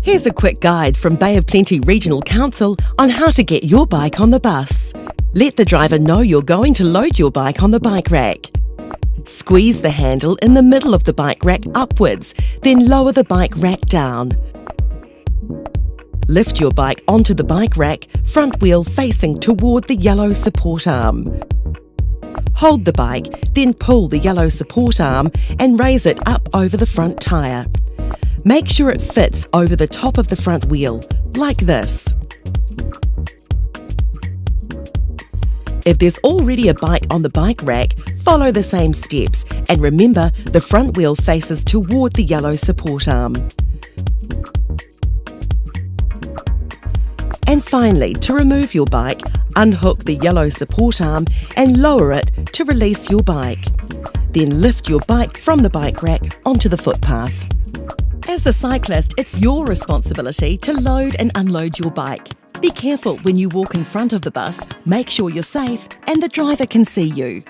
Here's a quick guide from Bay of Plenty Regional Council on how to get your bike on the bus. Let the driver know you're going to load your bike on the bike rack. Squeeze the handle in the middle of the bike rack upwards, then lower the bike rack down. Lift your bike onto the bike rack, front wheel facing toward the yellow support arm. Hold the bike, then pull the yellow support arm and raise it up over the front tyre. Make sure it fits over the top of the front wheel, like this. If there's already a bike on the bike rack, follow the same steps and remember the front wheel faces toward the yellow support arm. And finally, to remove your bike, unhook the yellow support arm and lower it to release your bike. Then lift your bike from the bike rack onto the footpath. As the cyclist, it's your responsibility to load and unload your bike. Be careful when you walk in front of the bus, make sure you're safe and the driver can see you.